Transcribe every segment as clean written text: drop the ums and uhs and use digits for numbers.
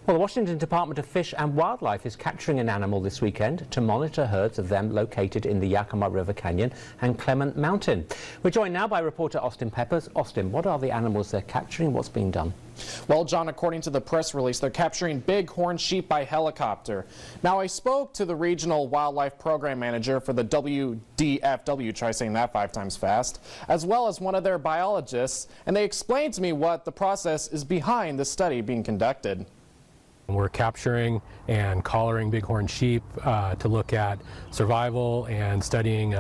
Well, the Washington Department of Fish and Wildlife is capturing an animal this weekend to monitor herds of them located in the Yakima River Canyon and Cleman Mountain. We're joined now by reporter Austin Peppers. Austin, what are the animals they're capturing? What's being done? Well, John, according to the press release, they're capturing bighorn sheep by helicopter. Now, I spoke to the regional wildlife program manager for the WDFW, try saying that 5 times fast, as well as one of their biologists, and they explained to me what the process is behind the study being conducted. We're capturing and collaring bighorn sheep to look at survival and studying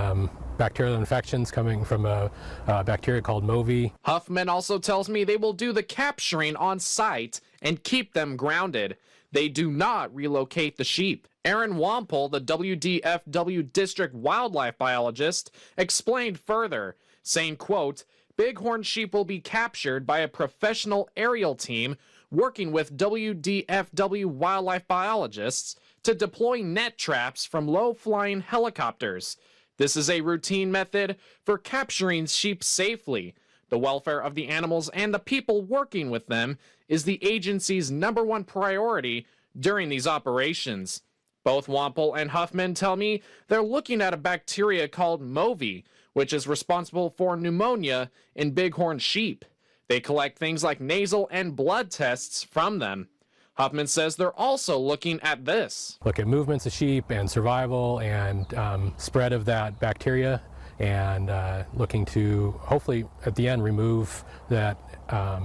bacterial infections coming from a bacteria called MOVI. Huffman also tells me they will do the capturing on site and keep them grounded. They do not relocate the sheep. Aaron Wampel, the WDFW district wildlife biologist, explained further, saying, quote, "Bighorn sheep will be captured by a professional aerial team working with WDFW wildlife biologists to deploy net traps from low-flying helicopters. This is a routine method for capturing sheep safely. The welfare of the animals and the people working with them is the agency's #1 priority during these operations." Both Wampel and Huffman tell me they're looking at a bacteria called MOVI, which is responsible for pneumonia in bighorn sheep. They collect things like nasal and blood tests from them. Huffman says they're also looking at this. Look at movements of sheep and survival and spread of that bacteria, and looking to hopefully at the end remove that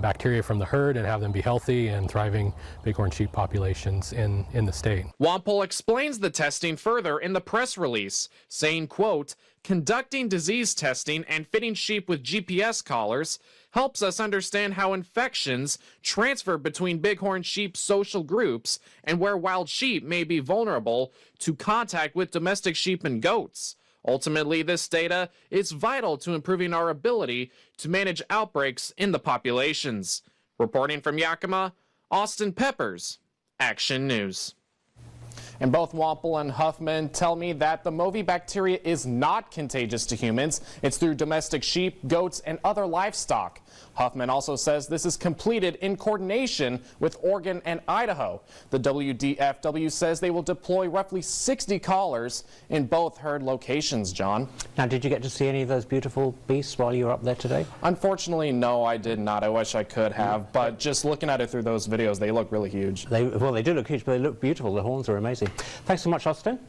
bacteria from the herd and have them be healthy and thriving bighorn sheep populations in the state. Wampel explains the testing further in the press release, saying, quote, "Conducting disease testing and fitting sheep with GPS collars helps us understand how infections transfer between bighorn sheep social groups and where wild sheep may be vulnerable to contact with domestic sheep and goats. Ultimately, this data is vital to improving our ability to manage outbreaks in the populations." Reporting from Yakima, Austin Peppers, Action News. And both Wampel and Huffman tell me that the MOVI bacteria is not contagious to humans. It's through domestic sheep, goats, and other livestock. Huffman also says this is completed in coordination with Oregon and Idaho. The WDFW says they will deploy roughly 60 collars in both herd locations, John. Now, did you get to see any of those beautiful beasts while you were up there today? Unfortunately, no, I did not. I wish I could have, but just looking at it through those videos, they look really huge. Well, they do look huge, but they look beautiful. The horns are amazing. Thanks so much, Austin.